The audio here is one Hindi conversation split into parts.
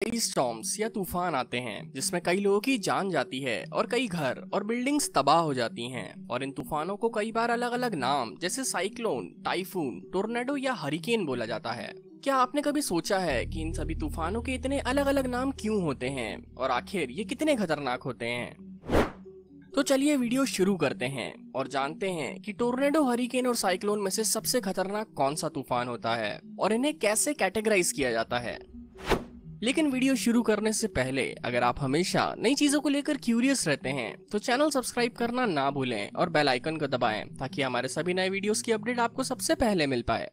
कई स्टॉर्म्स या तूफान आते हैं जिसमें कई लोगों की जान जाती है और कई घर और बिल्डिंग्स तबाह हो जाती हैं। और इन तूफानों को कई बार अलग अलग नाम जैसे साइक्लोन, टाइफून, टोर्नेडो या हरिकेन बोला जाता है। क्या आपने कभी सोचा है कि इन सभी तूफानों के इतने अलग अलग नाम क्यों होते हैं और आखिर ये कितने खतरनाक होते हैं? तो चलिए वीडियो शुरू करते हैं और जानते हैं कि टोर्नेडो, हरिकेन और साइक्लोन में से सबसे खतरनाक कौन सा तूफान होता है और इन्हें कैसे कैटेगराइज किया जाता है। लेकिन वीडियो शुरू करने से पहले अगर आप हमेशा नई चीजों को लेकर क्यूरियस रहते हैं तो चैनल सब्सक्राइब करना ना भूलें और बेल आइकन को दबाएं ताकि हमारे सभी नए वीडियोस की अपडेट आपको सबसे पहले मिल पाए।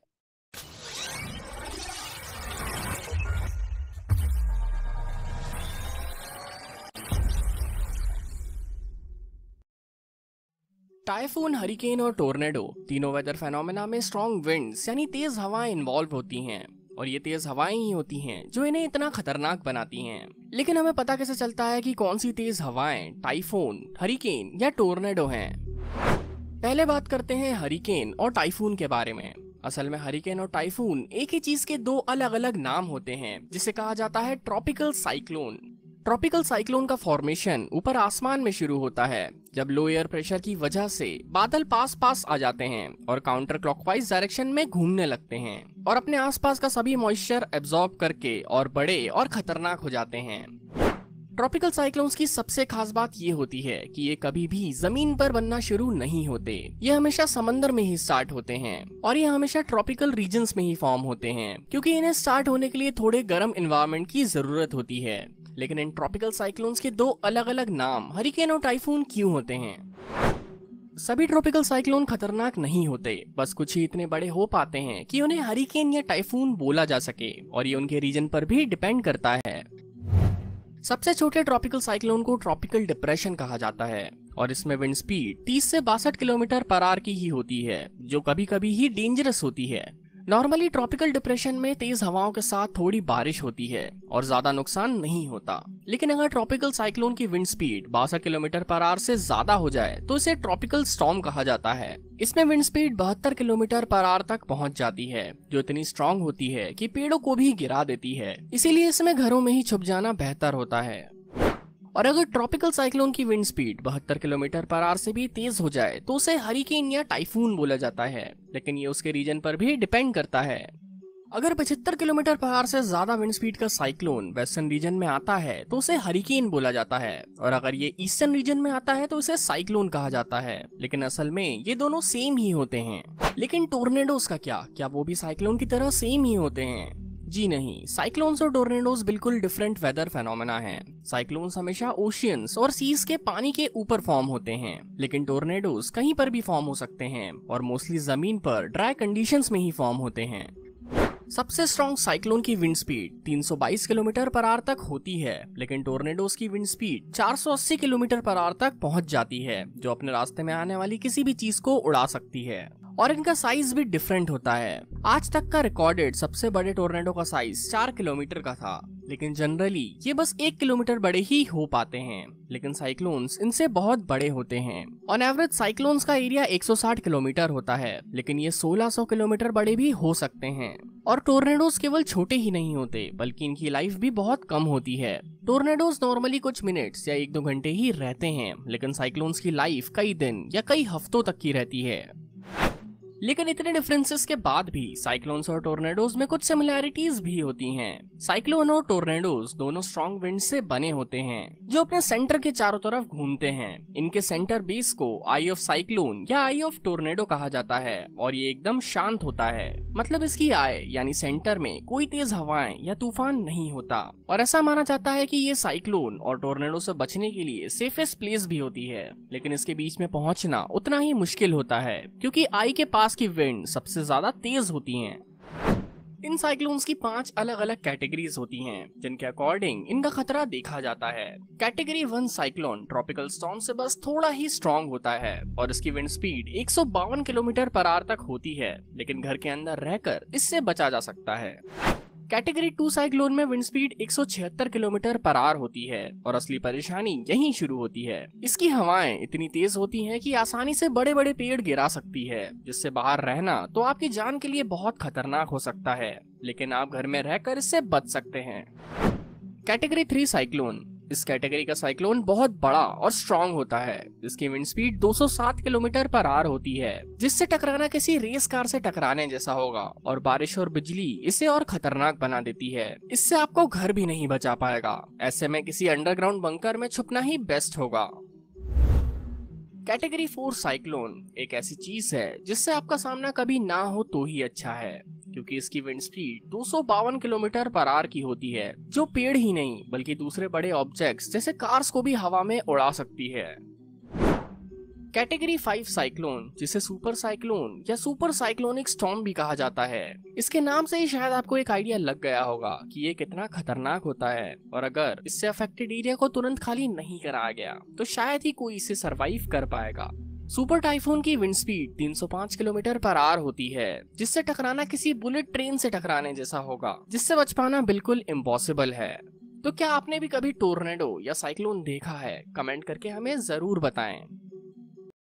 टाइफून, हरिकेन और टोर्नेडो तीनों वेदर फेनोमेना में स्ट्रॉन्ग विंड्स यानी तेज हवाएं इन्वॉल्व होती हैं और ये तेज हवाएं ही होती हैं जो इन्हें इतना खतरनाक बनाती हैं। लेकिन हमें पता कैसे चलता है कि कौन सी तेज हवाएं टाइफून, हरिकेन या टोर्नेडो हैं? पहले बात करते हैं हरिकेन और टाइफून के बारे में। असल में हरिकेन और टाइफून एक ही चीज के दो अलग अलग नाम होते हैं जिसे कहा जाता है ट्रॉपिकल साइक्लोन। ट्रॉपिकल साइक्लोन का फॉर्मेशन ऊपर आसमान में शुरू होता है जब लो एयर प्रेशर की वजह से बादल पास पास आ जाते हैं और काउंटर क्लॉकवाइज डायरेक्शन में घूमने लगते हैं और अपने आसपास का सभी मॉइस्चर एब्जॉर्ब करके और बड़े और खतरनाक हो जाते हैं। ट्रॉपिकल साइक्लोन्स की सबसे खास बात ये होती है कि ये कभी भी जमीन पर बनना शुरू नहीं होते। ये हमेशा समंदर में ही स्टार्ट होते हैं और ये हमेशा ट्रॉपिकल रीजन्स में ही फॉर्म होते हैं क्योंकि इन्हें स्टार्ट होने के लिए थोड़े गर्म एनवायरनमेंट की जरूरत होती है। लेकिन इन ट्रॉपिकल साइक्लोन्स के दो अलग अलग नाम हरिकेन और टाइफून क्यों होते हैं? सभी ट्रॉपिकल साइक्लोन खतरनाक नहीं होते, बस कुछ ही इतने बड़े हो पाते हैं कि उन्हें हरिकेन या टाइफून बोला जा सके और ये उनके रीजन पर भी डिपेंड करता है। सबसे छोटे ट्रॉपिकल साइक्लोन को ट्रॉपिकल डिप्रेशन कहा जाता है और इसमें विंड स्पीड 30 से 62 किलोमीटर पर आवर की ही होती है जो कभी कभी ही डेंजरस होती है। नॉर्मली ट्रॉपिकल डिप्रेशन में तेज हवाओं के साथ थोड़ी बारिश होती है और ज्यादा नुकसान नहीं होता। लेकिन अगर ट्रॉपिकल साइक्लोन की wind speed 62 kilometre per hour से ज्यादा हो जाए तो इसे ट्रॉपिकल स्टॉर्म कहा जाता है। इसमें wind speed 72 kilometre per hour तक पहुंच जाती है जो इतनी स्ट्रॉन्ग होती है कि पेड़ों को भी गिरा देती है। इसीलिए इसमें घरों में ही छुप जाना बेहतर होता है। और अगर ट्रॉपिकल साइक्लोन की wind speed 72 kilometre per hour से भी तेज हो जाए तो उसे हरिकेन या टाइफून बोला जाता है, लेकिन ये उसके रीजन पर भी डिपेंड करता है। अगर 75 किलोमीटर पर आवर से ज्यादा विंड स्पीड का साइक्लोन वेस्टर्न रीजन में आता है तो उसे हरिकेन बोला जाता है और अगर ये ईस्टर्न रीजन में आता है तो उसे साइक्लोन कहा जाता है। लेकिन असल में ये दोनों सेम ही होते हैं। लेकिन टोर्नेडोज का क्या वो भी साइक्लोन की तरह सेम ही होते हैं? जी नहीं, साइक्लोन्स और टोर्नेडोज बिल्कुल डिफरेंट वेदर फेनोमेना हैं। साइक्लोन्स हमेशा ओशियंस और सीज के पानी के ऊपर फॉर्म होते हैं, लेकिन टोर्नेडोज कहीं पर भी फॉर्म हो सकते हैं और मोस्टली जमीन पर ड्राई कंडीशंस में ही फॉर्म होते हैं। सबसे स्ट्रॉन्ग साइक्लोन की wind speed 322 kilometre per hour तक होती है, लेकिन टोर्नेडोज की wind speed 480 kilometre per hour तक पहुंच जाती है जो अपने रास्ते में आने वाली किसी भी चीज को उड़ा सकती है। और इनका साइज भी डिफरेंट होता है। आज तक का रिकॉर्डेड सबसे बड़े टोर्नेडो का साइज 4 किलोमीटर का था, लेकिन जनरली ये बस 1 किलोमीटर बड़े ही हो पाते हैं। लेकिन साइक्लोन्स इनसे बहुत बड़े होते हैं। ऑन एवरेज साइक्लोन्स का एरिया 160 किलोमीटर होता है, लेकिन ये 1600 किलोमीटर बड़े भी हो सकते हैं। और टोर्नेडोज केवल छोटे ही नहीं होते बल्कि इनकी लाइफ भी बहुत कम होती है। टोर्नेडोज नॉर्मली कुछ मिनट्स या 1-2 घंटे ही रहते हैं, लेकिन साइक्लोन्स की लाइफ कई दिन या कई हफ्तों तक की रहती है। लेकिन इतने डिफरेंसेस के बाद भी साइक्लोन्स और टोर्नेडोज में कुछ सिमिलैरिटीज भी होती हैं। साइक्लोन और टोर्नेडोज दोनों स्ट्रॉन्ग विंड से बने होते हैं जो अपने सेंटर के चारों तरफ घूमते हैं। इनके सेंटर बेस को आई ऑफ साइक्लोन या आई ऑफ टोर्नेडो कहा जाता है और ये एकदम शांत होता है। मतलब इसकी आई यानी सेंटर में कोई तेज हवाएं या तूफान नहीं होता और ऐसा माना जाता है कि ये साइक्लोन और टोर्नेडो से बचने के लिए सेफेस्ट प्लेस भी होती है। लेकिन इसके बीच में पहुंचना उतना ही मुश्किल होता है क्योंकि आई के पास की विंड सबसे ज्यादा तेज होती हैं। इन साइक्लोन्स की 5 अलग अलग कैटेगरीज होती हैं जिनके अकॉर्डिंग इनका खतरा देखा जाता है। कैटेगरी 1 साइक्लोन ट्रॉपिकल स्टॉर्म से बस थोड़ा ही स्ट्रॉन्ग होता है और इसकी wind speed 152 kilometre per hour तक होती है, लेकिन घर के अंदर रहकर इससे बचा जा सकता है। कैटेगरी 2 साइक्लोन में wind speed 176 kilometre per hour होती है और असली परेशानी यहीं शुरू होती है। इसकी हवाएं इतनी तेज होती हैं कि आसानी से बड़े बड़े पेड़ गिरा सकती है, जिससे बाहर रहना तो आपकी जान के लिए बहुत खतरनाक हो सकता है, लेकिन आप घर में रहकर इससे बच सकते हैं। Category 3 cyclone. इस कैटेगरी का साइक्लोन बहुत बड़ा और स्ट्रॉन्ग होता है। इसकी wind speed 207 kilometre per hour होती है, जिससे टकराना किसी रेस कार से टकराने जैसा होगा, और बारिश और बिजली इसे और खतरनाक बना देती है। इससे आपको घर भी नहीं बचा पाएगा। ऐसे में किसी अंडरग्राउंड बंकर में छुपना ही बेस्ट होगा। कैटेगरी 4 साइक्लोन एक ऐसी चीज है जिससे आपका सामना कभी ना हो तो ही अच्छा है, क्योंकि इसकी wind speed 252 kilometre per hour की होती है, जो पेड़ ही नहीं बल्कि दूसरे बड़े ऑब्जेक्ट्स जैसे कार्स को भी हवा में उड़ा सकती है। कैटेगरी 5 साइक्लोन, जिसे सुपर साइक्लोन या सुपर साइक्लोनिक स्टॉर्म भी कहा जाता है। इसके नाम से ही शायद आपको एक आइडिया लग गया होगा कि ये कितना खतरनाक होता है, और अगर इससे अफेक्टेड एरिया को तुरंत खाली नहीं कराया गया तो शायद ही कोई इसे सरवाइव कर पाएगा। सुपर टाइफून की wind speed 305 kilometre per hour होती है, जिससे टकराना किसी बुलेट ट्रेन से टकराने जैसा होगा, जिससे बच पाना बिल्कुल इम्पॉसिबल है। तो क्या आपने भी कभी टोर्नेडो या साइक्लोन देखा है? कमेंट करके हमें जरूर बताएं।